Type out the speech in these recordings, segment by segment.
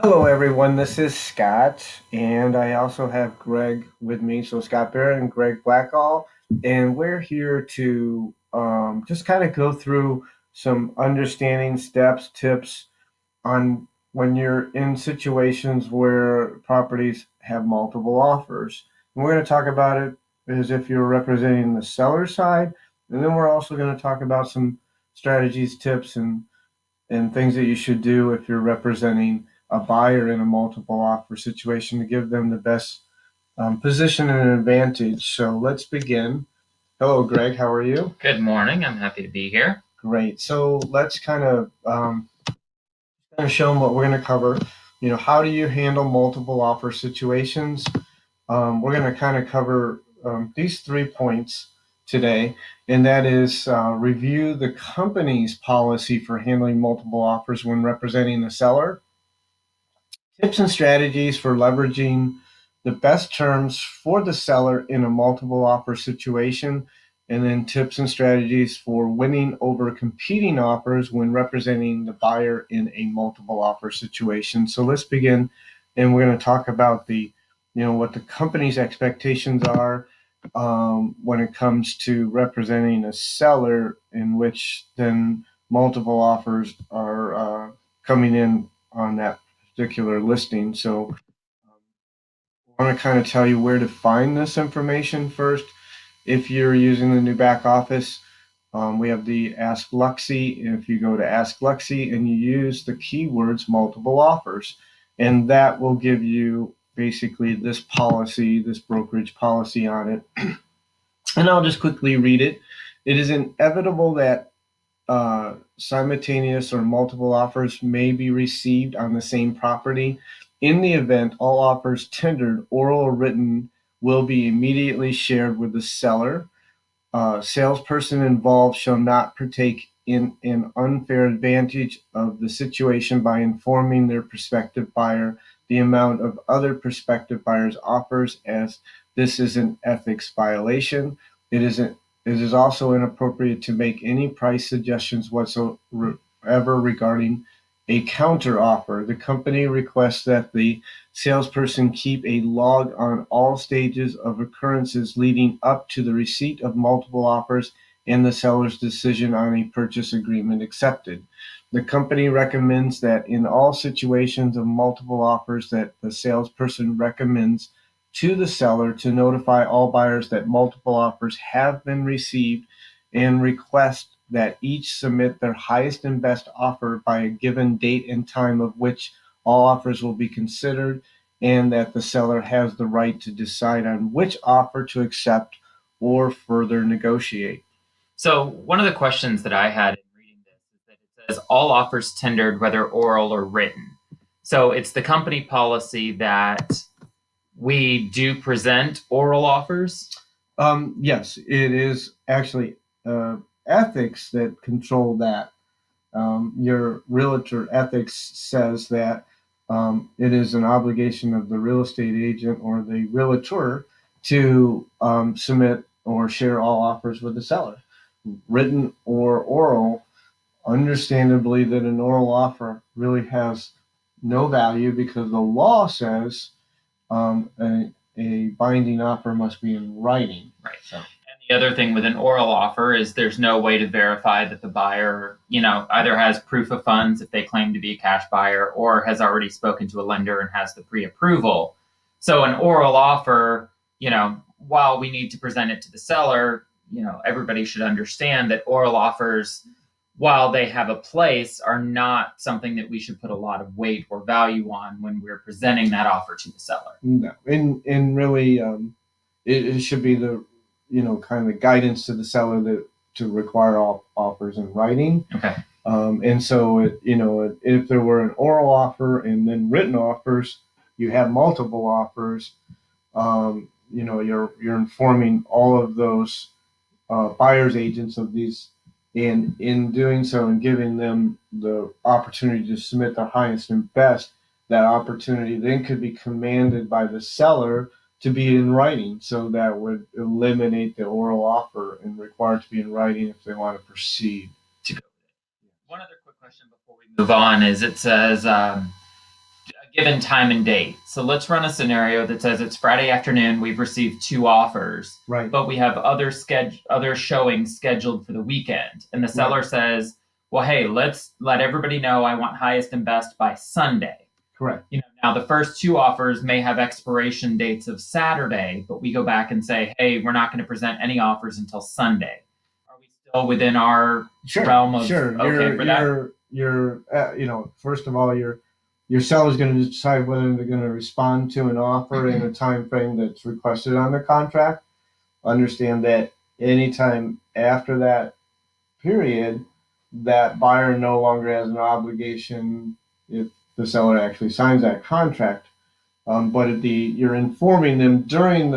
Hello, everyone. This is Scott, and I also have Greg with me. So, Scott Barrett and Greg Blackall, and we're here to just kind of go through some understanding steps, tips on when you're in situations where properties have multiple offers. And we're going to talk about it as if you're representing the seller side, and then we're also going to talk about some strategies, tips, and things that you should do if you're representing a buyer in a multiple offer situation to give them the best position and advantage. So let's begin. Hello, Greg. How are you? Good morning. I'm happy to be here. Great. So let's kind of show them what we're going to cover. How do you handle multiple offer situations? We're going to kind of cover these 3 points today, and that is review the company's policy for handling multiple offers when representing the seller, tips and strategies for leveraging the best terms for the seller in a multiple offer situation, and then tips and strategies for winning over competing offers when representing the buyer in a multiple offer situation. So let's begin, and we're going to talk about what the company's expectations are when it comes to representing a seller in which then multiple offers are coming in on that particular listing. So I want to kind of tell you where to find this information first. If you're using the new back office, we have the Ask Luxy. If you go to Ask Luxy and you use the keywords multiple offers, and that will give you basically this policy, this brokerage policy on it. And I'll just quickly read it. It is inevitable that simultaneous or multiple offers may be received on the same property. In the event, all offers tendered, oral or written, will be immediately shared with the seller. Salesperson involved shall not partake in an unfair advantage of the situation by informing their prospective buyer the amount of other prospective buyers' offers, as this is an ethics violation. It is it is also inappropriate to make any price suggestions whatsoever regarding a counter offer. The company requests that the salesperson keep a log on all stages of occurrences leading up to the receipt of multiple offers and the seller's decision on a purchase agreement accepted. The company recommends that in all situations of multiple offers that the salesperson recommends to the seller to notify all buyers that multiple offers have been received and request that each submit their highest and best offer by a given date and time of which all offers will be considered, and that the seller has the right to decide on which offer to accept or further negotiate. So, one of the questions that I had in reading this is that it says all offers tendered, whether oral or written. So, it's the company policy that we do present oral offers. Yes, it is actually ethics that control that. Your realtor ethics says that it is an obligation of the real estate agent or the realtor to submit or share all offers with the seller, written or oral. Understandably, that an oral offer really has no value because the law says a binding offer must be in writing. Right. So, and the other thing with an oral offer is there's no way to verify that the buyer, either has proof of funds if they claim to be a cash buyer or has already spoken to a lender and has the pre-approval. So an oral offer, while we need to present it to the seller, everybody should understand that oral offers, while they have a place, are not something that we should put a lot of weight or value on when we're presenting that offer to the seller. No, and really, it should be the kind of guidance to the seller to require all offers in writing. Okay. And so if there were an oral offer and then written offers, you have multiple offers. You're informing all of those buyers agents of these, and in doing so and giving them the opportunity to submit their highest and best, that opportunity then could be commanded by the seller to be in writing. So that would eliminate the oral offer and require it to be in writing if they want to proceed. To go. One other quick question before we move on is it says, given time and date. So let's run a scenario that says it's Friday afternoon. We've received 2 offers, Right. but we have other showings scheduled for the weekend, and the seller says, "Well, hey, let's let everybody know I want highest and best by Sunday." Correct. Now the first 2 offers may have expiration dates of Saturday, but we go back and say, "Hey, we're not going to present any offers until Sunday." Are we still within our realm of okay for that? You're first of all, your seller is going to decide whether they're going to respond to an offer in a time frame that's requested on the contract. Understand that anytime after that period, that buyer no longer has an obligation if the seller actually signs that contract. But you're informing them during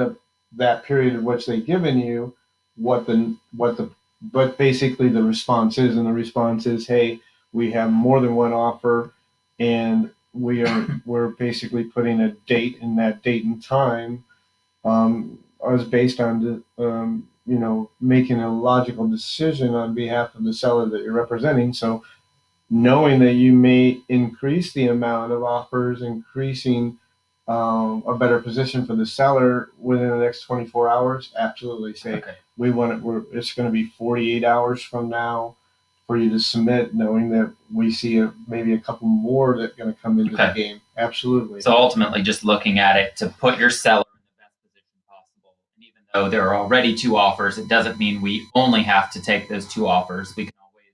that period of which they've given you what basically the response is, and the response is, hey, we have more than one offer, and we're basically putting a date, and that date and time is based on making a logical decision on behalf of the seller that you're representing. So knowing that you may increase the amount of offers, increasing a better position for the seller within the next 24 hours, absolutely say, Okay. it's going to be 48 hours from now for you to submit, knowing that we see maybe a couple more that are going to come into the game. Absolutely. So ultimately, just looking at it to put your seller in the best position possible. And even though there are already 2 offers, it doesn't mean we only have to take those 2 offers. We can always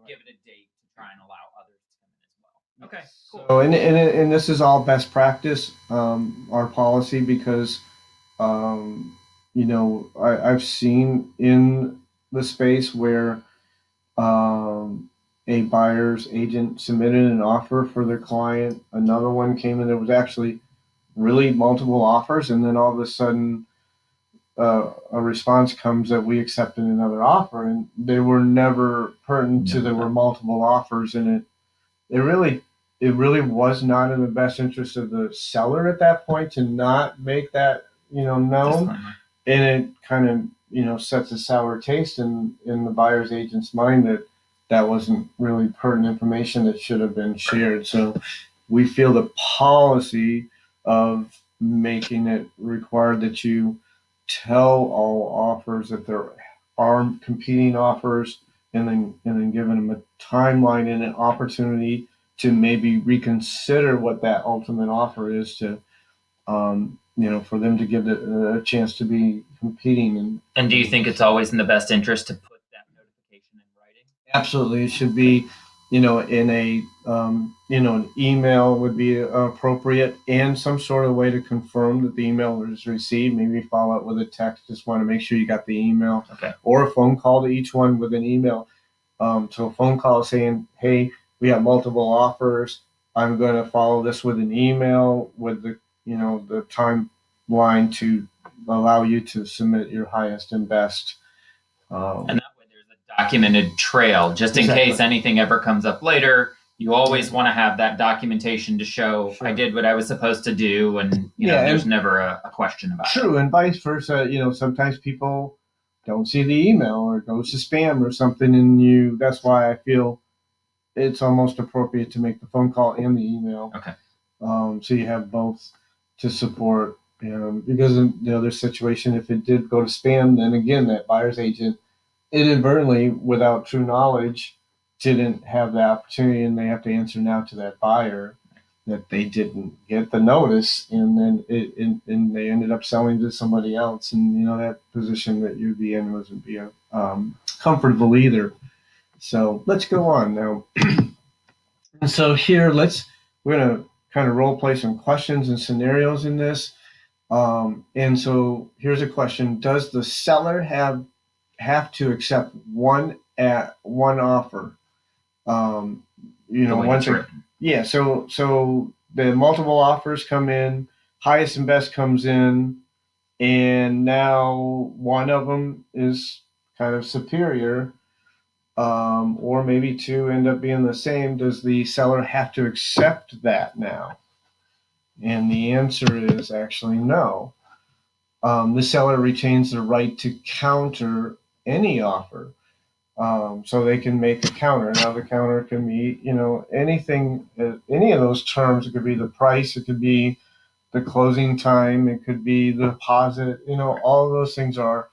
give it a date to try and allow others to come in as well. Okay, cool. So, and this is all best practice, our policy, because I've seen in the space where a buyer's agent submitted an offer for their client, another one came in, there was actually really multiple offers, and then all of a sudden a response comes that we accepted another offer, and they were never pertinent to there were multiple offers, and it really was not in the best interest of the seller at that point to not make that known, and it kind of sets a sour taste in the buyer's agent's mind that wasn't really pertinent information that should have been shared. So we feel the policy of making it required that you tell all offers that there are competing offers, and then giving them a timeline and an opportunity to maybe reconsider what that ultimate offer is, to for them to give a chance to be competing. And do you think it's always in the best interest to put that notification in writing? Absolutely, it should be, in a an email would be appropriate, and some sort of way to confirm that the email is received. Maybe follow up with a text. Just want to make sure you got the email, or a phone call to each one with an email. So a phone call saying, "Hey, we have multiple offers. I'm going to follow this with an email with the timeline to allow you to submit your highest and best." And that way there's a documented trail, just in case anything ever comes up later. You always want to have that documentation to show I did what I was supposed to do, and there's never a question about it. True, and vice versa. Sometimes people don't see the email, or it goes to spam or something, and that's why I feel it's almost appropriate to make the phone call and the email. Okay. So you have both to support, because in the other situation, if it did go to spam, then again, that buyer's agent inadvertently, without true knowledge, didn't have the opportunity, and they have to answer now to that buyer that they didn't get the notice, and then and they ended up selling to somebody else, and that position that you'd be in wasn't be comfortable either. So let's go on now. And so here, we're going to kind of role play some questions and scenarios in this. And so here's a question: does the seller have to accept one offer? Once yeah. So the multiple offers come in, highest and best comes in, and now one of them is kind of superior, or maybe two end up being the same. Does the seller have to accept that now? And the answer is actually no. The seller retains the right to counter any offer. So they can make a counter. Now the counter can be, anything, any of those terms. It could be the price, it could be the closing time, it could be the deposit. All of those things are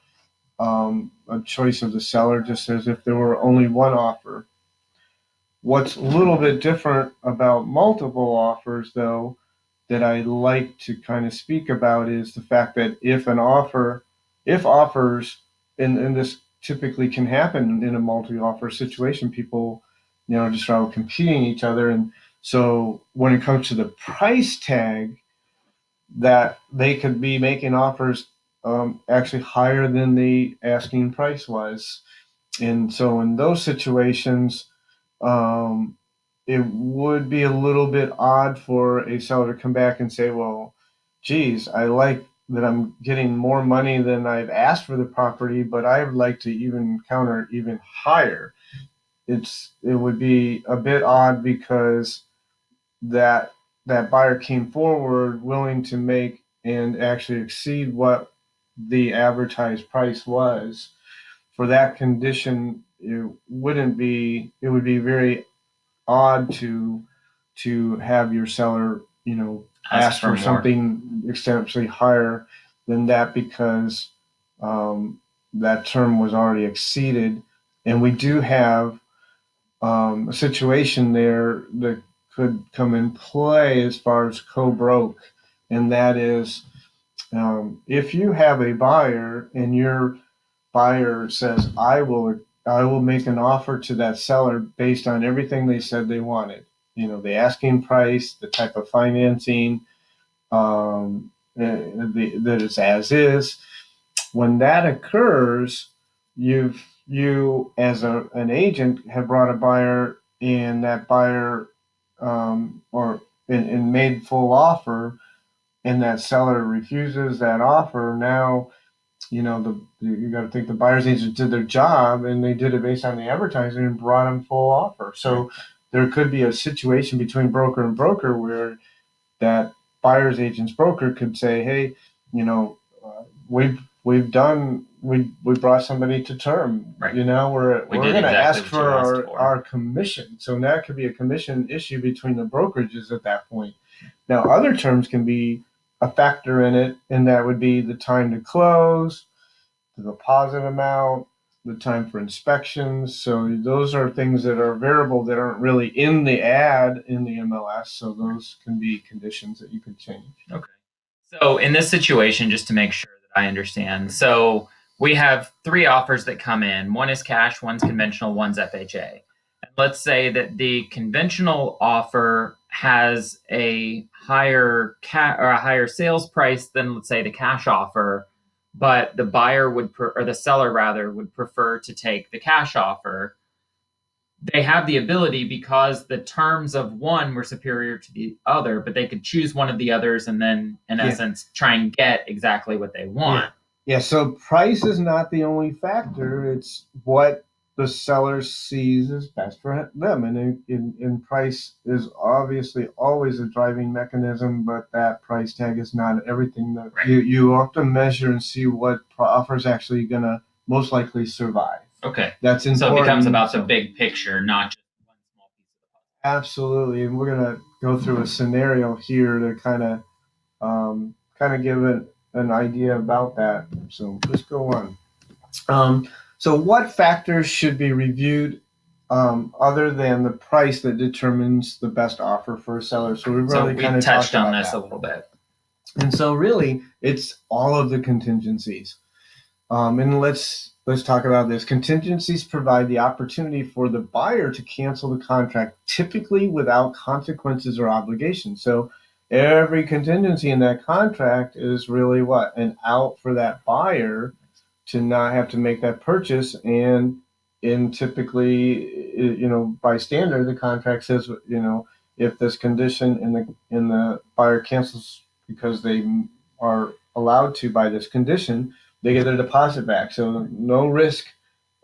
a choice of the seller, just as if there were only one offer. What's a little bit different about multiple offers, though, that I like to kind of speak about is the fact that if offers, and this typically can happen in a multi-offer situation, people, just are competing each other. And so when it comes to the price tag, that they could be making offers actually higher than the asking price was. And so in those situations, um, it would be a little bit odd for a seller to come back and say, well, geez, I like that I'm getting more money than I've asked for the property, but I would like to even counter even higher. It would be a bit odd because that that buyer came forward willing to make and actually exceed what the advertised price was. For that condition, it would be very odd to have your seller, ask for something exceptionally higher than that, because that term was already exceeded. And we do have a situation there that could come in play as far as co-broke, and that is, if you have a buyer and your buyer says, I will make an offer to that seller based on everything they said they wanted. The asking price, the type of financing, that is as is. When that occurs, you as an agent have brought a buyer, and that buyer, or and made full offer, and that seller refuses that offer. Now, you got to think the buyer's agent did their job, and they did it based on the advertising and brought them full offer. So there could be a situation between broker and broker where that buyer's agent's broker could say, hey, we brought somebody to term. Right. We're We going did to exactly ask what you for asked our for. our commission. So that could be a commission issue between the brokerages at that point. Now, other terms can be a factor in it, and that would be the time to close, the deposit amount, the time for inspections. So those are things that are variable that aren't really in the ad in the MLS. So those can be conditions that you could change. Okay. So in this situation, just to make sure that I understand, so we have three offers that come in. One is cash, one's conventional, one's FHA. And let's say that the conventional offer has a higher or a higher sales price than, let's say, the cash offer, but the buyer would or the seller rather would prefer to take the cash offer. They have the ability, because the terms of one were superior to the other, but they could choose one of the others and then, in essence, try and get exactly what they want. Yeah. So price is not the only factor. It's what the seller sees as best for them. And in price is obviously always a driving mechanism, but that price tag is not everything. That you have to measure and see what offer is actually going to most likely survive. Okay. That's important. So it becomes about the big picture, not just one small piece of the puzzle. Absolutely. And we're going to go through a scenario here to kind of give an idea about that. So let's go on. So what factors should be reviewed, other than the price that determines the best offer for a seller? So we've really kind of touched on about this that a little bit. And so really, it's all of the contingencies. And let's talk about this. Contingencies provide the opportunity for the buyer to cancel the contract, typically without consequences or obligations. So every contingency in that contract is really what? An out for that buyer to not have to make that purchase. And in typically, by standard, the contract says, if this condition in the buyer cancels because they are allowed to by this condition, they get their deposit back. So no risk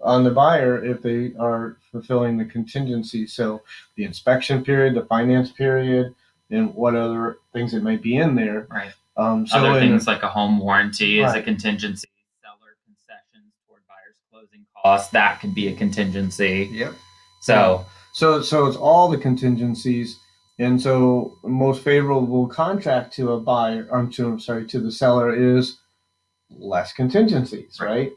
on the buyer if they are fulfilling the contingency. So the inspection period, the finance period, and what other things that might be in there. Right. So other things like a home warranty is a Right. contingency. Seller concessions toward buyer's closing costs, that could be a contingency. Yep. So, so it's all the contingencies, and so most favorable contract to a buyer, to the seller is less contingencies, right?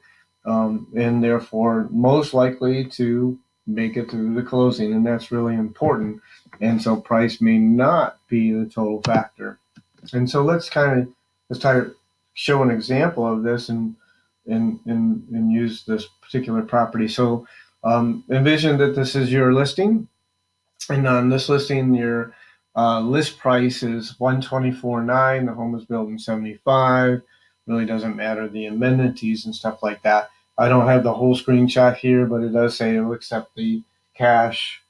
And therefore most likely to make it through the closing, and that's really important. And so price may not be the total factor. And so let's try to show an example of this and use this particular property. So envision that this is your listing, and on this listing, your list price is 124.9. The home was built in 75. Really doesn't matter the amenities and stuff like that. I don't have the whole screenshot here, but it does say it'll accept the cash,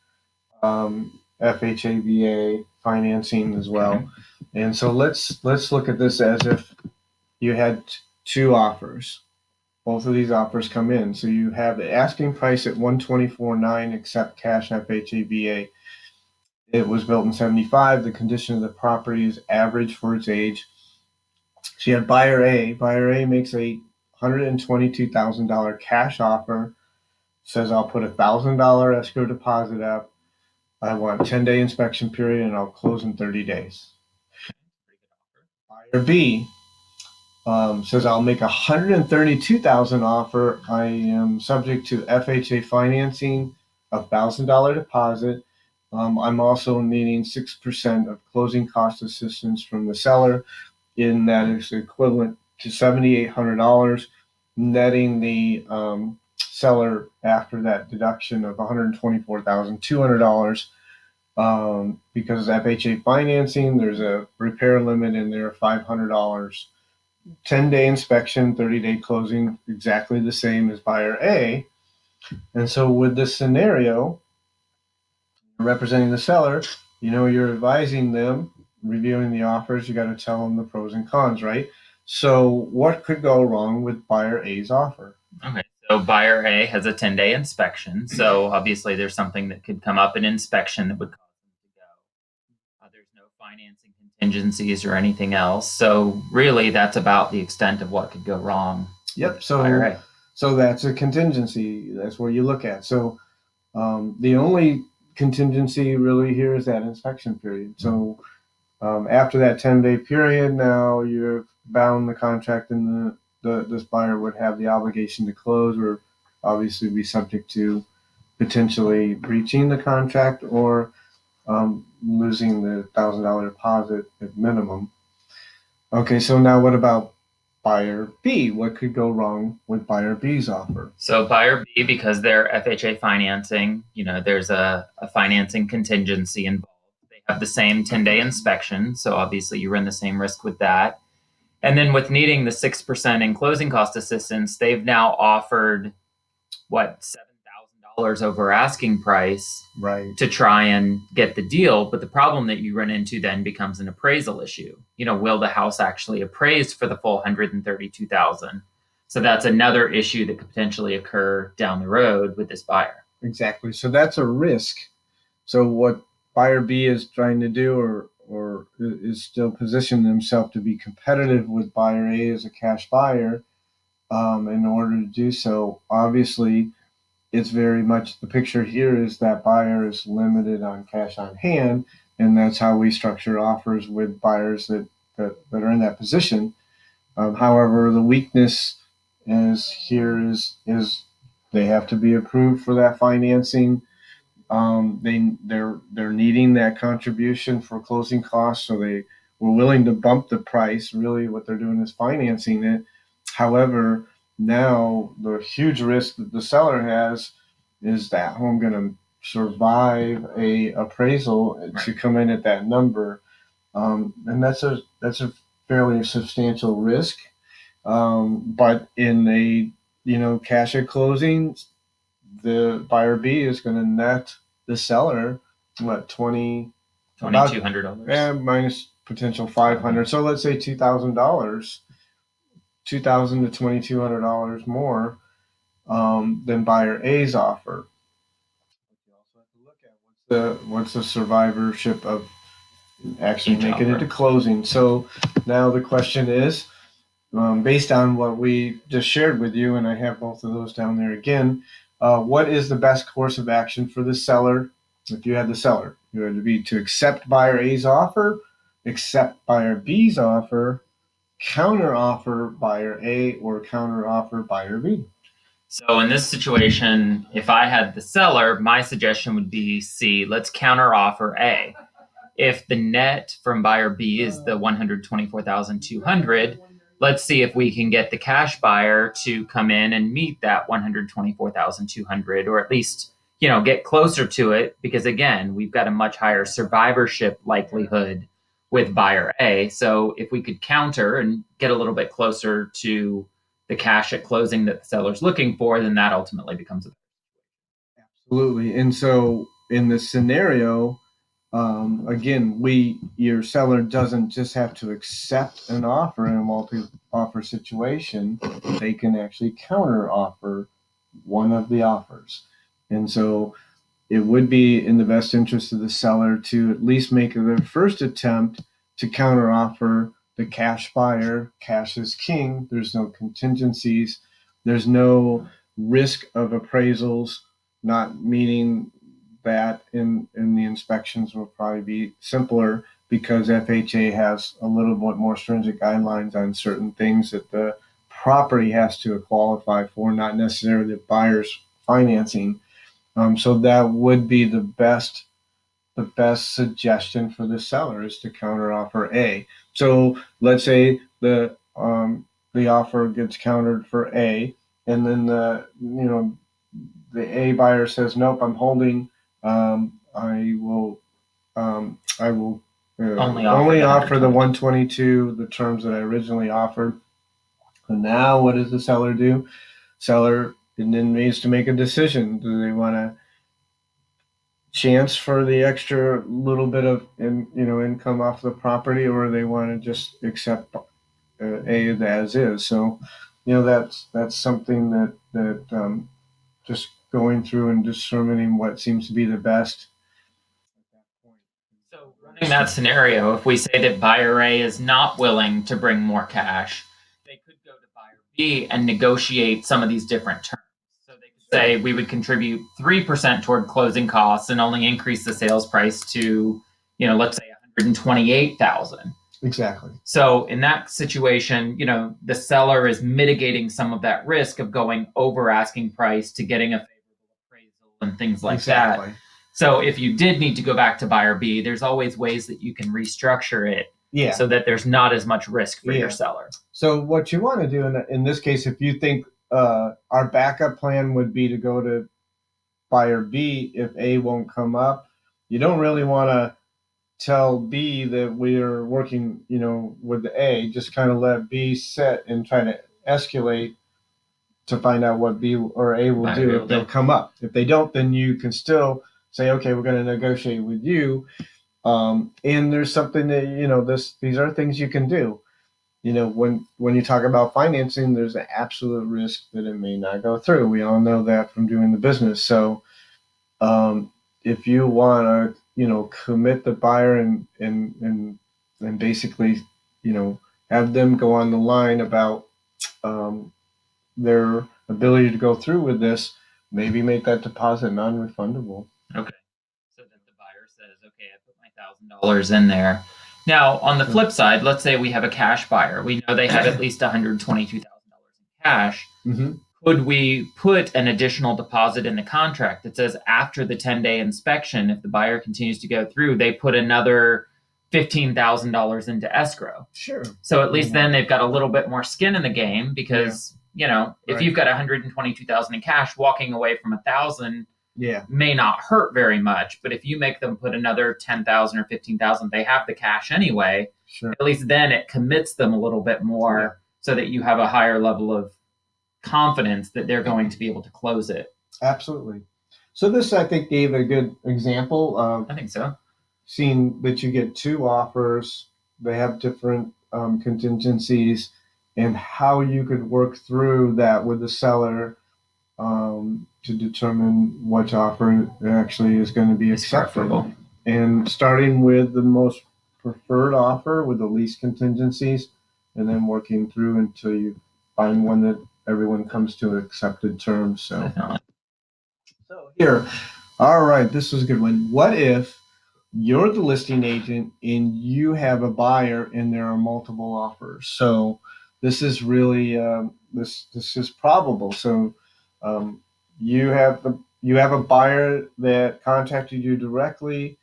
FHABA financing as well. Okay. And so let's look at this as if you had two offers. Both of these offers come in. So you have the asking price at 124.9, accept cash, FHABA. It was built in 75. The condition of the property is average for its age. So you have buyer A. Buyer A makes a $122,000 cash offer, says I'll put $1,000 escrow deposit up. I want a 10-day inspection period, and I'll close in 30 days. Buyer B says I'll make a $132,000 offer. I am subject to FHA financing, $1,000 deposit. I'm also needing 6% of closing cost assistance from the seller, in that is equivalent to $7,800, netting the seller after that deduction of $124,200. Because of FHA financing, there's a repair limit in there of $500. 10-day inspection, 30-day closing, exactly the same as buyer A. And so with this scenario, representing the seller, you're advising them, reviewing the offers, you got to tell them the pros and cons, right? So what could go wrong with buyer A's offer? Okay. So buyer A has a 10-day inspection. So obviously there's something that could come up in inspection that would cause them to go. There's no financing contingencies or anything else. So really that's about the extent of what could go wrong. Yep. So that's a contingency. That's where you look at. So the only contingency really here is that inspection period. So after that 10-day period, now you've bound the contract, and this buyer would have the obligation to close, or obviously be subject to potentially breaching the contract or losing the $1,000 deposit at minimum. Okay, so now what about buyer B? What could go wrong with buyer B's offer? So buyer B, because they're FHA financing, there's a financing contingency involved. They have the same 10-day inspection, so obviously you run the same risk with that. And then with needing the 6% in closing cost assistance, they've now offered $7,000 over asking price, right, to try and get the deal. But the problem that you run into then becomes an appraisal issue. Will the house actually appraise for the full $132,000? So that's another issue that could potentially occur down the road with this buyer. Exactly. So that's a risk. So what buyer B is trying to do, or is still positioning himself to be competitive with buyer A as a cash buyer. In order to do so, obviously, it's very much the picture here is that buyer is limited on cash on hand, and that's how we structure offers with buyers that are in that position. However, the weakness is they have to be approved for that financing. They're needing that contribution for closing costs, so they were willing to bump the price. Really, what they're doing is financing it. However, now the huge risk that the seller has is that home going to survive a appraisal to come in at that number, and that's a fairly substantial risk. But in a cash at closing, the buyer B is going to net the seller what $2,200 minus potential $500. So let's say $2,000, $2,000 to $2,200 more than buyer A's offer. You also have to look at what's the survivorship of actually making it to closing. So now the question is, based on what we just shared with you, and I have both of those down there again, what is the best course of action for the seller? If you had the seller, it would be to accept buyer A's offer, accept buyer B's offer, counter offer buyer A, or counter offer buyer B. So in this situation, if I had the seller, my suggestion would be C, let's counter offer A. If the net from buyer B is the 124,200, let's see if we can get the cash buyer to come in and meet that 124,200, or at least, get closer to it, because again, we've got a much higher survivorship likelihood with buyer A. So if we could counter and get a little bit closer to the cash at closing that the seller's looking for, then that ultimately becomes a. Absolutely. And so in this scenario, again, your seller doesn't just have to accept an offer in a multi-offer situation. They can actually counter offer one of the offers. And so it would be in the best interest of the seller to at least make their first attempt to counteroffer the cash buyer. Cash is king. There's no contingencies. There's no risk of appraisals not meeting that in the inspections will probably be simpler because FHA has a little bit more stringent guidelines on certain things that the property has to qualify for, not necessarily the buyer's financing. So that would be the best suggestion for the seller is to counteroffer A. So let's say the offer gets countered for A, and then the A buyer says, "Nope, I'm holding. I will only offer the 122, the terms that I originally offered." And now, what does the seller do? Seller and then needs to make a decision. Do they want to chance for the extra little bit of income off the property, or they want to just accept A as is? So, that's something that just going through and determining what seems to be the best. So running that scenario, if we say that buyer A is not willing to bring more cash, they could go to buyer B and negotiate some of these different terms. So they could say we would contribute 3% toward closing costs and only increase the sales price to, let's say 128,000. Exactly. So in that situation, the seller is mitigating some of that risk of going over asking price to getting a favorable appraisal and things like that. So if you did need to go back to buyer B, there's always ways that you can restructure it so that there's not as much risk for your seller. So what you want to do in this case, if you think our backup plan would be to go to buyer B if A won't come up, you don't really want to tell B that we're working, with the A. Just kind of let B sit and try to escalate to find out what B or A will do if they'll come up. If they don't, then you can still say, okay, we're going to negotiate with you. And there's something that, these are things you can do. When you talk about financing, there's an absolute risk that it may not go through. We all know that from doing the business. So if you want to, commit the buyer and basically, have them go on the line about their ability to go through with this, maybe make that deposit non-refundable. Okay. So that the buyer says, okay, I put my $1,000 in there. Now, on the flip side, let's say we have a cash buyer. We know they have at least $122,000 in cash. Mm-hmm. Could we put an additional deposit in the contract that says after the 10-day inspection, if the buyer continues to go through, they put another $15,000 into escrow? Sure. So at least then they've got a little bit more skin in the game because, if you've got 122,000 in cash, walking away from 1,000 may not hurt very much. But if you make them put another 10,000 or 15,000, they have the cash anyway. Sure. At least then it commits them a little bit more so that you have a higher level of confidence that they're going to be able to close it. Absolutely. So this, I think, gave a good example of, I think so, seeing that you get two offers, they have different contingencies, and how you could work through that with the seller to determine which offer actually is going to be accepted. And starting with the most preferred offer with the least contingencies, and then working through until you find one that everyone comes to accepted terms. So, so here, all right, this was a good one. What if you're the listing agent and you have a buyer and there are multiple offers? So this is really this is probable. So um, you have a buyer that contacted you directly.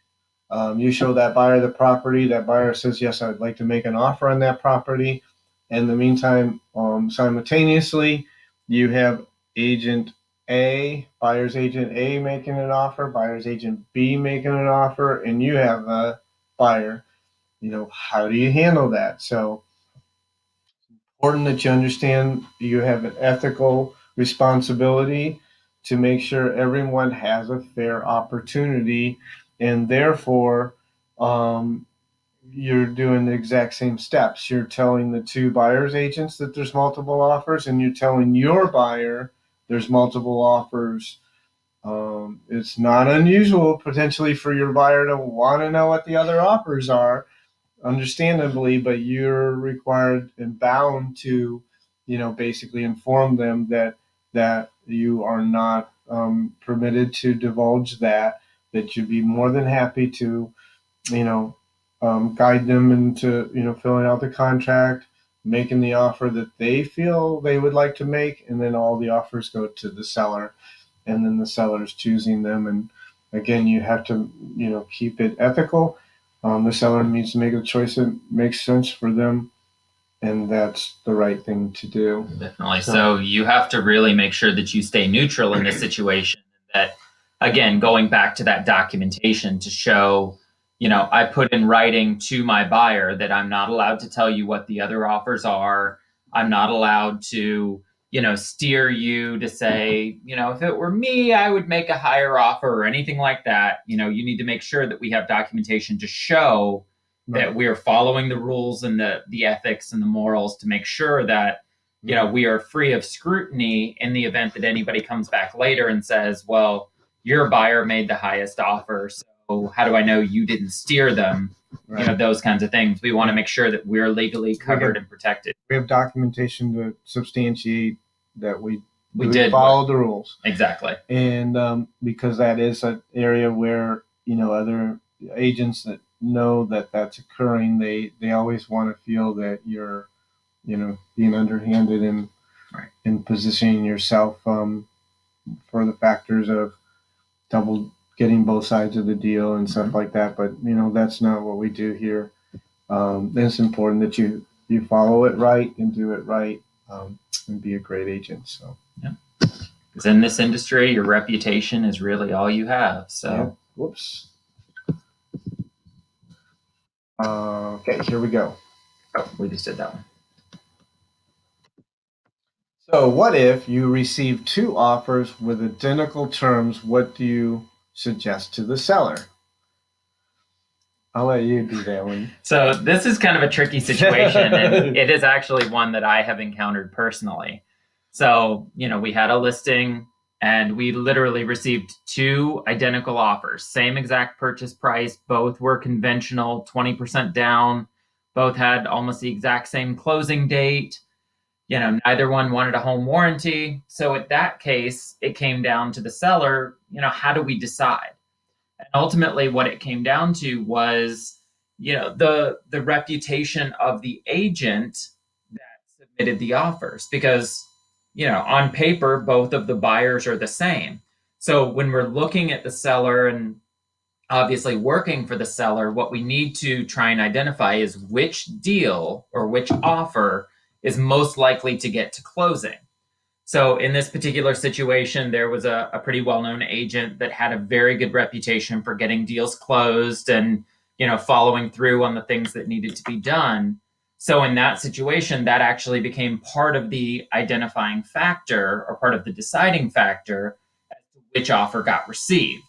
You show that buyer the property. That buyer says, yes, I'd like to make an offer on that property. In the meantime, simultaneously, you have agent A, buyer's agent A making an offer, buyer's agent B making an offer, and you have a buyer. How do you handle that? So important that you understand you have an ethical responsibility to make sure everyone has a fair opportunity, and therefore um, you're doing the exact same steps. You're telling the two buyers agents that there's multiple offers, and you're telling your buyer there's multiple offers. It's not unusual potentially for your buyer to want to know what the other offers are, understandably, but you're required and bound to, basically inform them that you are not permitted to divulge that you'd be more than happy to, you know, guide them into, filling out the contract, making the offer that they feel they would like to make, and then all the offers go to the seller, and then the seller is choosing them. And again, you have to, keep it ethical. The seller needs to make a choice that makes sense for them, and that's the right thing to do. Definitely. So you have to really make sure that you stay neutral in this situation. That, again, going back to that documentation to show, I put in writing to my buyer that I'm not allowed to tell you what the other offers are. I'm not allowed to, steer you to say, if it were me, I would make a higher offer or anything like that. You need to make sure that we have documentation to show that we are following the rules and the ethics and the morals to make sure that we are free of scrutiny in the event that anybody comes back later and says, well, your buyer made the highest offer, so how do I know you didn't steer them? Right. Those kinds of things. We want to make sure that we're legally covered and protected. We have documentation to substantiate that we did follow the rules. Exactly. And because that is an area where, other agents that know that that's occurring, they always want to feel that you're, being underhanded and right. in positioning yourself for the factors of double getting both sides of the deal and stuff like that. But that's not what we do here. It's important that you follow it right and do it right, and be a great agent. So yeah, because in this industry, your reputation is really all you have. So yeah. Whoops. Okay, here we go. Oh, we just did that one. So, what if you receive two offers with identical terms? What do you suggest to the seller? I'll let you do that one. So, this is kind of a tricky situation, and it is actually one that I have encountered personally. So, we had a listing and we literally received two identical offers, same exact purchase price. Both were conventional, 20% down. Both had almost the exact same closing date. Neither one wanted a home warranty. So in that case, it came down to the seller, how do we decide? And ultimately what it came down to was, the reputation of the agent that submitted the offers, because, on paper, both of the buyers are the same. So when we're looking at the seller and obviously working for the seller, what we need to try and identify is which deal or which offer is most likely to get to closing. So in this particular situation, there was a pretty well-known agent that had a very good reputation for getting deals closed and, following through on the things that needed to be done. So in that situation, that actually became part of the identifying factor or part of the deciding factor as to which offer got received.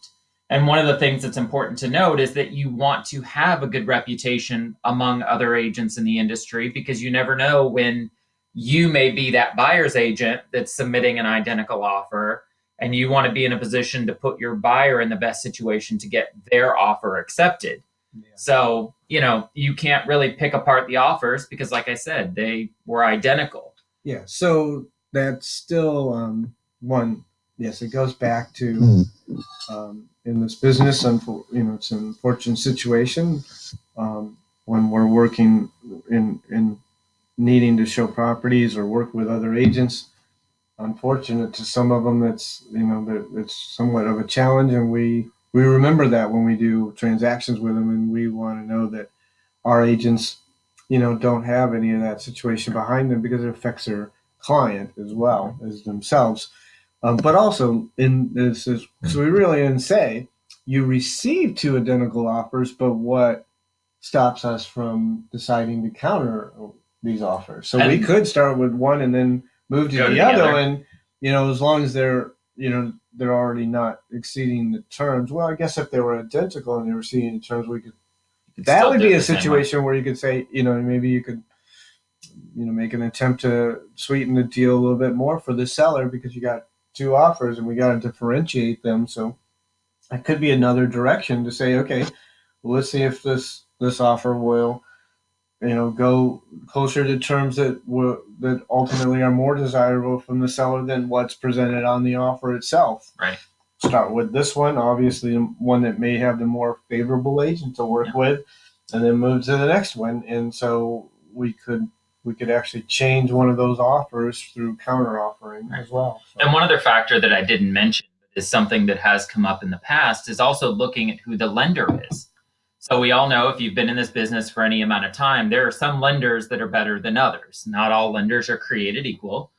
And one of the things that's important to note is that you want to have a good reputation among other agents in the industry, because you never know when you may be that buyer's agent that's submitting an identical offer, and you want to be in a position to put your buyer in the best situation to get their offer accepted. Yeah. So, you can't really pick apart the offers because, like I said, they were identical. Yeah. So that's still one. Yes, it goes back to in this business. It's an unfortunate situation when we're working in needing to show properties or work with other agents. Unfortunate to some of them, it's somewhat of a challenge, and we remember that when we do transactions with them, and we want to know that our agents, don't have any of that situation behind them because it affects their client as well as themselves. But also, in this is so we really didn't say you receive two identical offers, but what stops us from deciding to counter these offers? So we could start with one and then move to the other, and as long as they're already not exceeding the terms. Well, I guess if they were identical and they were exceeding the terms, we could. That would be a situation where you could say, maybe you could, make an attempt to sweeten the deal a little bit more for the seller because you got two offers and we got to differentiate them. So that could be another direction to say, okay, well, let's see if this offer will, go closer to terms that ultimately are more desirable from the seller than what's presented on the offer itself. Right. Start with this one, obviously one that may have the more favorable agent to work with, and then move to the next one. And so we could actually change one of those offers through counter offering as well. So. And one other factor that I didn't mention is something that has come up in the past is also looking at who the lender is. So we all know, if you've been in this business for any amount of time, there are some lenders that are better than others. Not all lenders are created equal.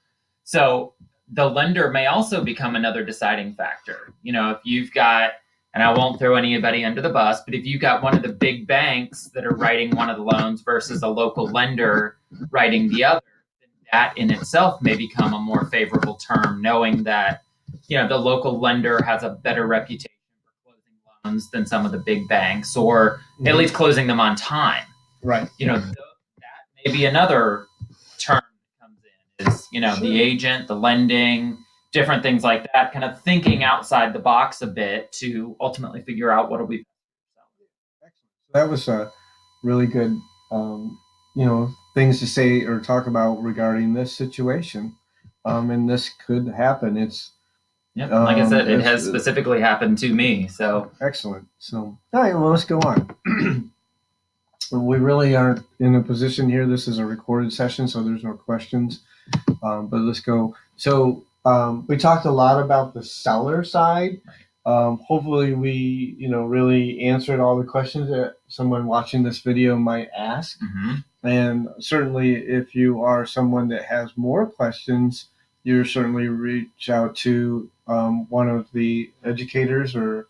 So the lender may also become another deciding factor. If you've got, and I won't throw anybody under the bus, but if you've got one of the big banks that are writing one of the loans versus a local lender writing the other, then that in itself may become a more favorable term, knowing that, the local lender has a better reputation for closing loans than some of the big banks, or at least closing them on time. Right. That may be another term that comes in is, Sure. The agent, the lending, different things like that, kind of thinking outside the box a bit to ultimately figure out what will be. Excellent. That was a really good, things to say or talk about regarding this situation. And this could happen. It's, yeah, like I said, it has specifically happened to me. So excellent. So, all right, well, let's go on. We really aren't in a position here. This is a recorded session, so there's no questions. But let's go. So we talked a lot about the seller side. Hopefully we, really answered all the questions that someone watching this video might ask. Mm-hmm. And certainly if you are someone that has more questions, you certainly reach out to one of the educators or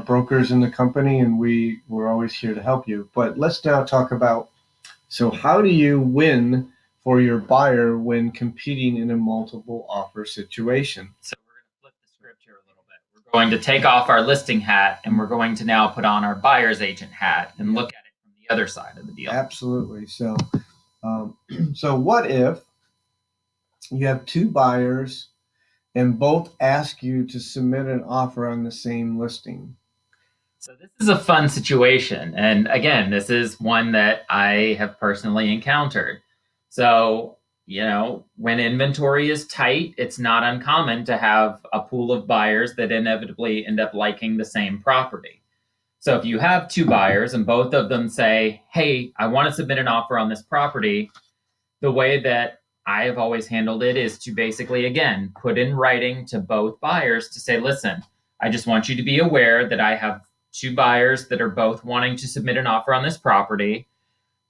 brokers in the company, and we're always here to help you. But let's now talk about, so how do you win for your buyer when competing in a multiple offer situation? So we're going to flip the script here a little bit. We're going to take off our listing hat and we're going to now put on our buyer's agent hat and look at it from the other side of the deal. Absolutely. So, so what if you have two buyers and both ask you to submit an offer on the same listing? So this is a fun situation. And again, this is one that I have personally encountered. So, when inventory is tight, it's not uncommon to have a pool of buyers that inevitably end up liking the same property. So if you have two buyers and both of them say, hey, I want to submit an offer on this property, the way that I have always handled it is to basically, again, put in writing to both buyers to say, listen, I just want you to be aware that I have two buyers that are both wanting to submit an offer on this property.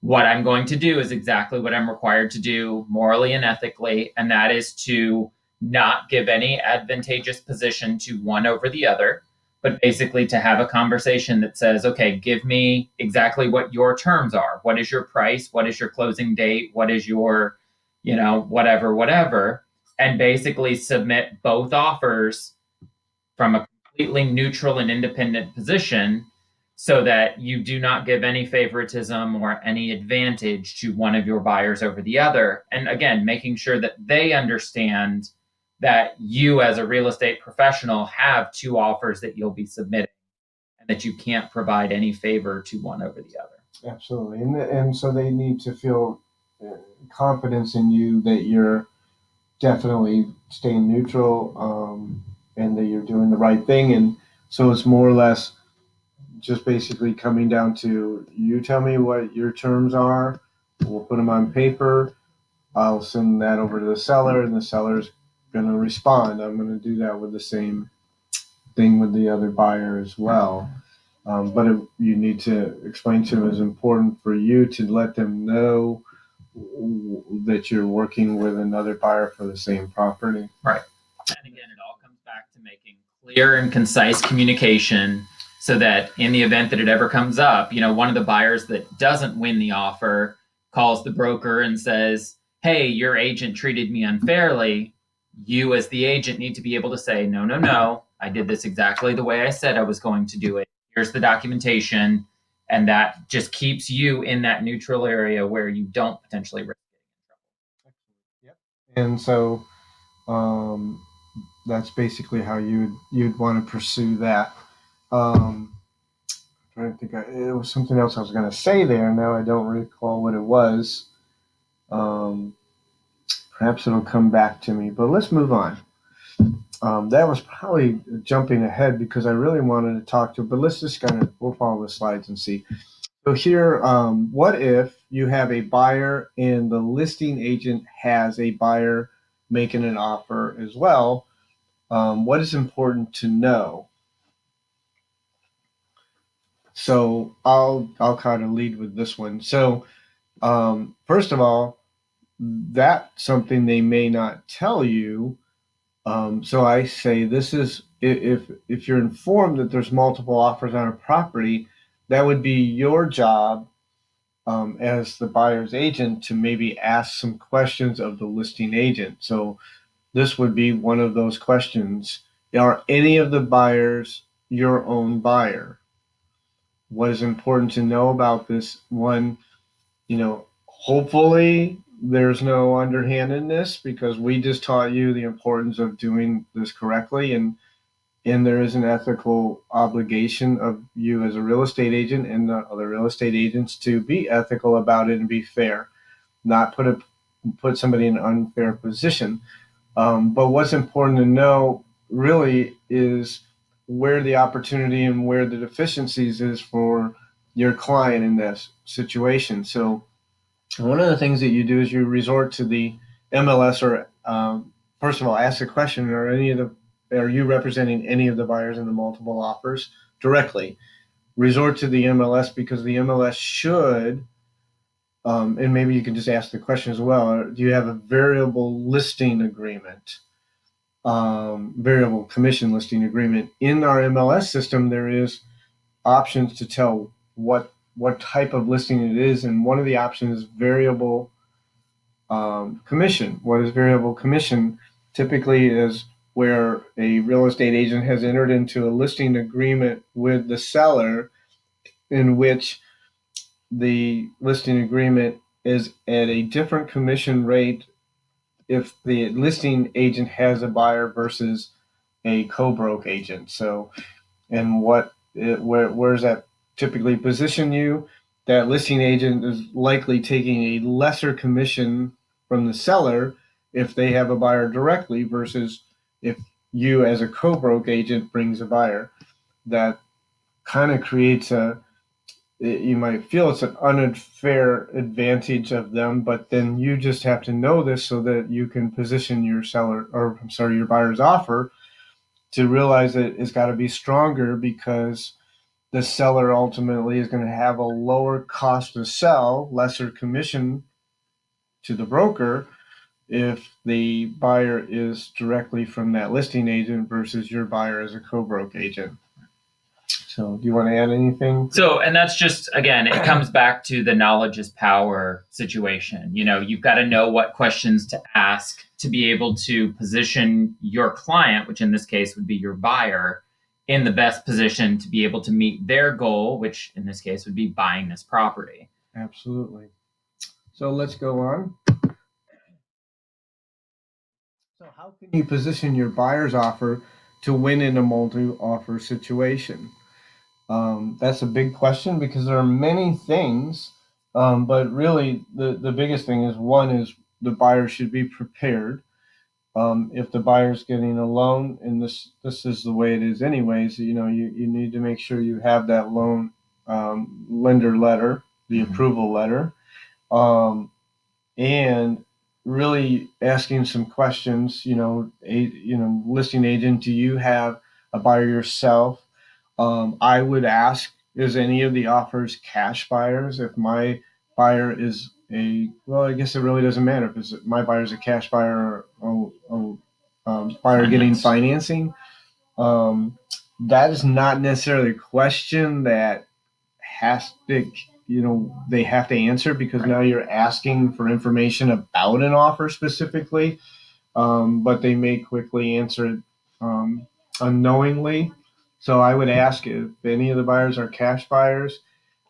What I'm going to do is exactly what I'm required to do morally and ethically, and that is to not give any advantageous position to one over the other, but basically to have a conversation that says, okay, give me exactly what your terms are. What is your price? What is your closing date? What is your, whatever, and basically submit both offers from a completely neutral and independent position so that you do not give any favoritism or any advantage to one of your buyers over the other. And again, making sure that they understand that you as a real estate professional have two offers that you'll be submitting and that you can't provide any favor to one over the other. Absolutely. And so they need to feel confidence in you that you're definitely staying neutral, and that you're doing the right thing. And so it's more or less just basically coming down to you tell me what your terms are, we'll put them on paper, I'll send that over to the seller, and the seller's going to respond. I'm going to do that with the same thing with the other buyer as well. But you need to explain to them it's important for you to let them know that you're working with another buyer for the same property. Right. And again, it all comes back to making clear and concise communication so that in the event that it ever comes up, one of the buyers that doesn't win the offer calls the broker and says, "Hey, your agent treated me unfairly." You, as the agent, need to be able to say, "No, no, no. I did this exactly the way I said I was going to do it. Here's the documentation." And that just keeps you in that neutral area where you don't potentially risk Yep. And so um, that's basically how you'd want to pursue that. Um, trying to think, it was something else I was going to say there. Now I don't recall what it was. Um, Perhaps it'll come back to me. But let's move on. That was probably jumping ahead because I really wanted to talk to. But let's just we'll follow the slides and see. So here, what if you have a buyer and the listing agent has a buyer making an offer as well? What is important to know? So I'll kind of lead with this one. So first of all, that's something they may not tell you. So I say this is if you're informed that there's multiple offers on a property, that would be your job as the buyer's agent to maybe ask some questions of the listing agent. So this would be one of those questions. Are any of the buyers your own buyer? What is important to know about this one? Hopefully there's no underhandedness because we just taught you the importance of doing this correctly, and there is an ethical obligation of you as a real estate agent and the other real estate agents to be ethical about it and be fair, not put somebody in an unfair position. But what's important to know really is where the opportunity and where the deficiencies is for your client in this situation. So one of the things that you do is you resort to the MLS, or first of all, ask the question: are you representing any of the buyers in the multiple offers directly? Resort to the MLS because the MLS should, and maybe you can just ask the question as well: do you have a variable listing agreement? Variable commission listing agreement. In our MLS system, there is options to tell what type of listing it is, and one of the options is variable commission. What is variable commission? Typically is where a real estate agent has entered into a listing agreement with the seller in which the listing agreement is at a different commission rate if the listing agent has a buyer versus a co-broke agent. So, and where's that typically position you? That listing agent is likely taking a lesser commission from the seller if they have a buyer directly versus if you as a co-broke agent brings a buyer. That kind of creates you might feel it's an unfair advantage of them, but then you just have to know this so that you can position your seller, or I'm sorry, your buyer's offer, to realize that it's got to be stronger because the seller ultimately is going to have a lower cost to sell, lesser commission to the broker if the buyer is directly from that listing agent versus your buyer as a co-broke agent. So, do you want to add anything? So, and that's just, again, it comes back to the knowledge is power situation. You've got to know what questions to ask to be able to position your client, which in this case would be your buyer, in the best position to be able to meet their goal, which in this case would be buying this property. Absolutely. So let's go on. So how can you position your buyer's offer to win in a multi-offer situation? That's a big question because there are many things, but really the biggest thing is one is the buyer should be prepared. If the buyer's getting a loan, and this is the way it is anyways, you need to make sure you have that loan lender letter, the approval letter, um, and really asking some questions. Listing agent, do you have a buyer yourself? I would ask, is any of the offers cash buyers? If my buyer is well, I guess it really doesn't matter if my buyer is a cash buyer or buyer getting financing. Um, that is not necessarily a question that has to, they have to answer, because now you're asking for information about an offer specifically, but they may quickly answer it unknowingly. So I would ask if any of the buyers are cash buyers.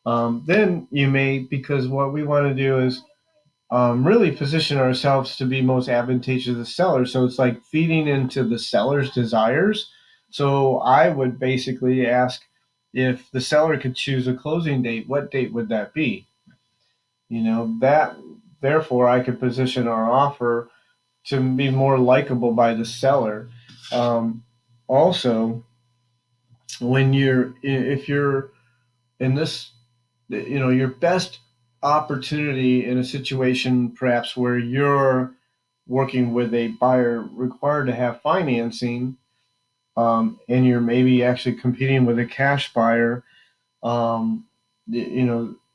Then you may, because what we want to do is really position ourselves to be most advantageous to the seller. So it's like feeding into the seller's desires. So I would basically ask, if the seller could choose a closing date, what date would that be? That therefore I could position our offer to be more likable by the seller. Um, Also, if you're in this, your best opportunity in a situation perhaps where you're working with a buyer required to have financing, and you're maybe actually competing with a cash buyer, um,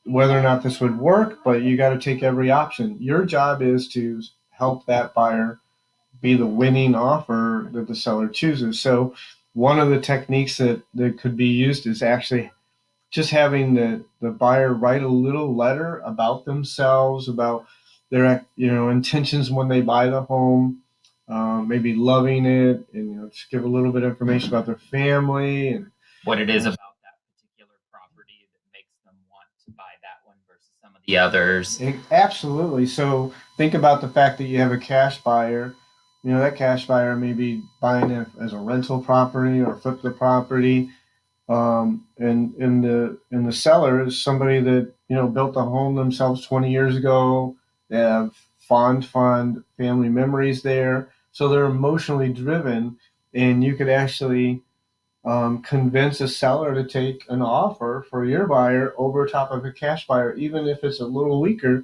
whether or not this would work, but you got to take every option. Your job is to help that buyer be the winning offer that the seller chooses. So one of the techniques that could be used is actually just having the buyer write a little letter about themselves, about their intentions when they buy the home, maybe loving it, and just give a little bit of information about their family and what it is about that particular property that makes them want to buy that one versus some of the others. Absolutely. So think about the fact that you have a cash buyer. That cash buyer may be buying it as a rental property or flip the property. And the seller is somebody that built a home themselves 20 years ago. They have fond family memories there, so they're emotionally driven, and you could actually convince a seller to take an offer for your buyer over top of a cash buyer, even if it's a little weaker,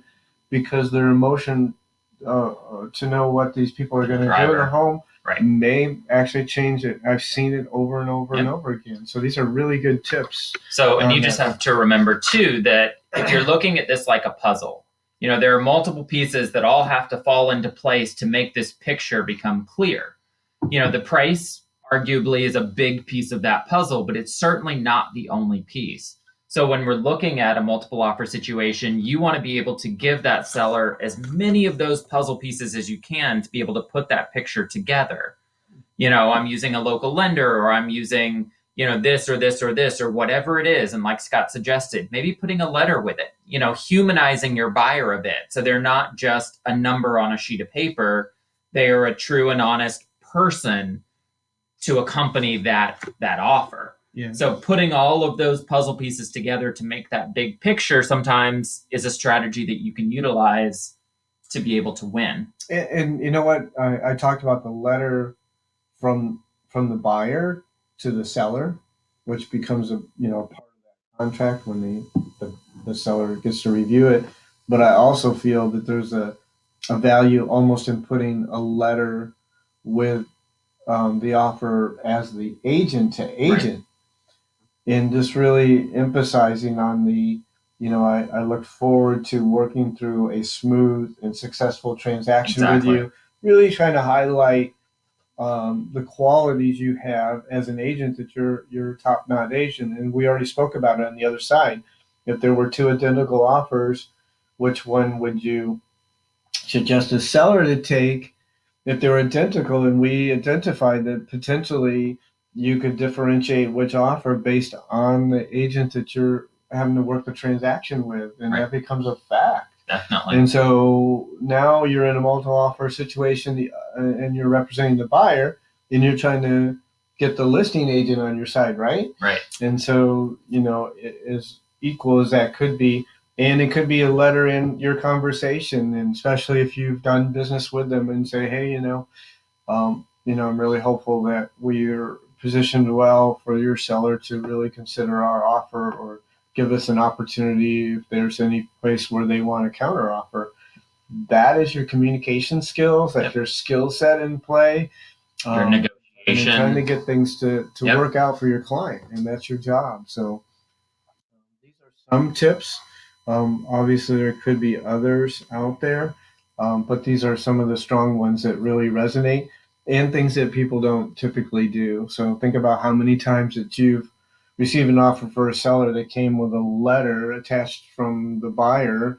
because their emotion to know what these people are going to do in the home may actually change it. I've seen it over and over and over again. So these are really good tips. So, and you just have to remember too that if you're looking at this like a puzzle, there are multiple pieces that all have to fall into place to make this picture become clear. The price arguably is a big piece of that puzzle, but it's certainly not the only piece. So when we're looking at a multiple offer situation, you want to be able to give that seller as many of those puzzle pieces as you can to be able to put that picture together. I'm using a local lender, or I'm using, this or this or this or whatever it is. And like Scott suggested, maybe putting a letter with it, humanizing your buyer a bit. So they're not just a number on a sheet of paper. They are a true and honest person to accompany that offer. Yeah. So putting all of those puzzle pieces together to make that big picture sometimes is a strategy that you can utilize to be able to win. And you know what? I talked about the letter from the buyer to the seller, which becomes a part of that contract when the seller gets to review it. But I also feel that there's a value almost in putting a letter with the offer as the agent to agent, and just really emphasizing on I look forward to working through a smooth and successful transaction with you. Really trying to highlight the qualities you have as an agent, that you're top notch agent. And we already spoke about it on the other side. If there were two identical offers, which one would you suggest a seller to take? If they're identical, and we identified that potentially you could differentiate which offer based on the agent that you're having to work the transaction with, and that becomes a fact. Definitely. And so now you're in a multiple offer situation, and you're representing the buyer, and you're trying to get the listing agent on your side, right? Right. And so, as equal as that could be, and it could be a letter in your conversation, and especially if you've done business with them and say, hey, I'm really hopeful that we're positioned well for your seller to really consider our offer or give us an opportunity if there's any place where they want a counter offer. That is your communication skills, that's your skill set in play. Your And negotiation. trying to get things to work out for your client, and that's your job. So these are some tips. Obviously, there could be others out there, but these are some of the strong ones that really resonate and things that people don't typically do. So think about how many times that you've received an offer for a seller that came with a letter attached from the buyer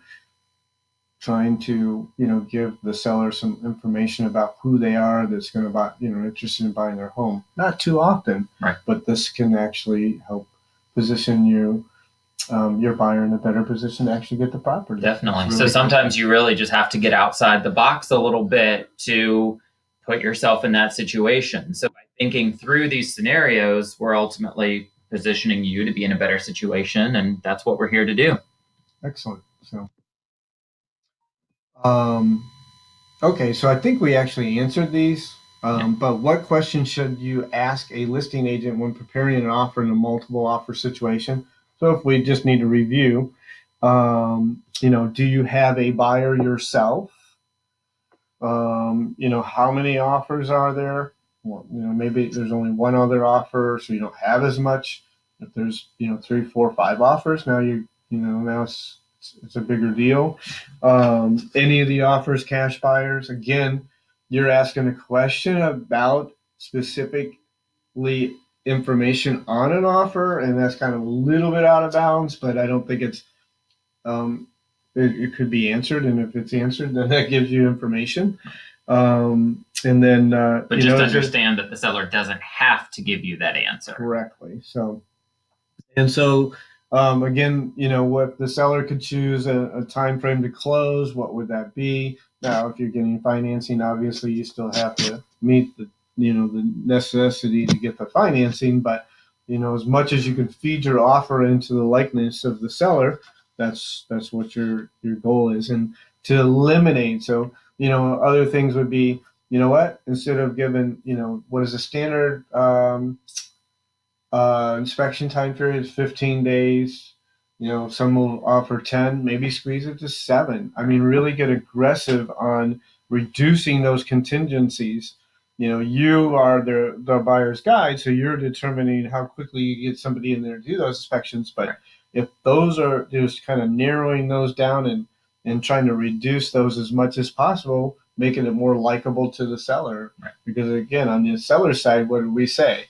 trying to give the seller some information about who they are that's going to buy, interested in buying their home. Not too often, right? But this can actually help position your buyer in a better position to actually get the property. Definitely. Really so sometimes you really just have to get outside the box a little bit to put yourself in that situation. So by thinking through these scenarios, we're ultimately positioning you to be in a better situation, and that's what we're here to do. Excellent. So okay, so I think we actually answered these. But what questions should you ask a listing agent when preparing an offer in a multiple offer situation? So if we just need to review, do you have a buyer yourself? How many offers are there? Well, maybe there's only one other offer, so you don't have as much. If there's, 3, 4, 5 offers, now now it's a bigger deal. Any of the offers cash buyers? Again, you're asking a question about specifically information on an offer, and that's kind of a little bit out of bounds, but I don't think it's it could be answered, and if it's answered, then that gives you information. And then, but just understand that the seller doesn't have to give you that answer correctly. So, again, what the seller could choose a time frame to close. What would that be? Now, if you're getting financing, obviously you still have to meet the necessity to get the financing. But as much as you can feed your offer into the likeness of the seller, that's what your goal is, and to eliminate. So other things would be, instead of giving, what is the standard inspection time period is 15 days. Some will offer 10, maybe squeeze it to 7. I mean, really get aggressive on reducing those contingencies. You are the buyer's guide, so you're determining how quickly you get somebody in there to do those inspections. But if those are just kind of narrowing those down and trying to reduce those as much as possible, making it more likable to the seller. Right. Because again, on the seller side, what do we say?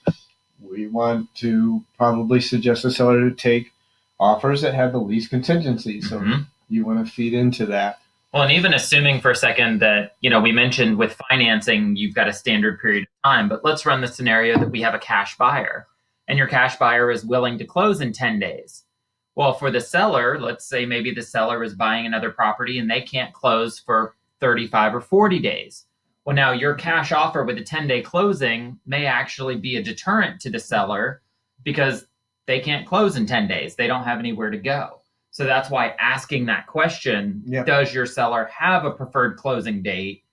We want to probably suggest the seller to take offers that have the least contingency. So you want to feed into that. Well, and even assuming for a second that, we mentioned with financing, you've got a standard period of time, but let's run the scenario that we have a cash buyer and your cash buyer is willing to close in 10 days. Well, for the seller, let's say maybe the seller is buying another property and they can't close for 35 or 40 days. Well, now your cash offer with a 10-day closing may actually be a deterrent to the seller because they can't close in 10 days. They don't have anywhere to go. So that's why asking that question, does your seller have a preferred closing date,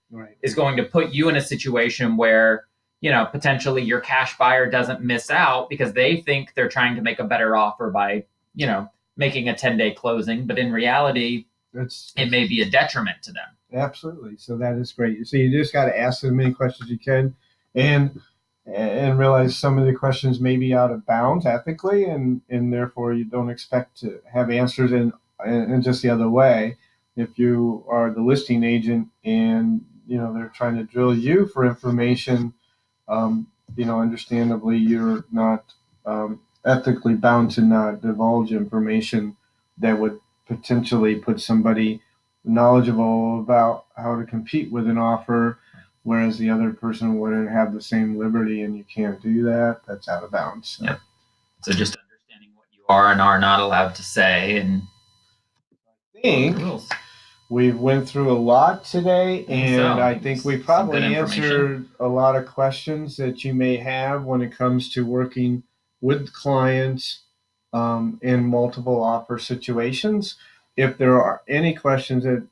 is going to put you in a situation where, potentially your cash buyer doesn't miss out because they think they're trying to make a better offer by, making a 10-day closing. But in reality, it may be a detriment to them. Absolutely. So that is great. So you just got to ask as many questions as you can, and realize some of the questions may be out of bounds ethically, and therefore you don't expect to have answers in just the other way. If you are the listing agent and they're trying to drill you for information, understandably you're not ethically bound to not divulge information that would potentially put somebody knowledgeable about how to compete with an offer, whereas the other person wouldn't have the same liberty, and you can't do that. That's out of bounds. So, so just understanding what you are and are not allowed to say. And I think we've went through a lot today, I think and so. I think we Some good probably information. answered a lot of questions that you may have when it comes to working with clients in multiple offer situations. If there are any questions that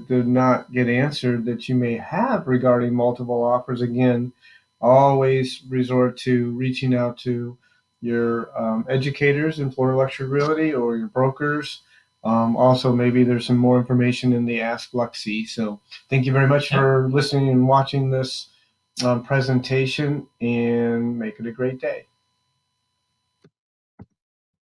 did not get answered that you may have regarding multiple offers, again, always resort to reaching out to your educators in Florida Lecture Realty or your brokers. Also, maybe there's some more information in the Ask Luxie. So, thank you very much Yep. for listening and watching this presentation, and make it a great day.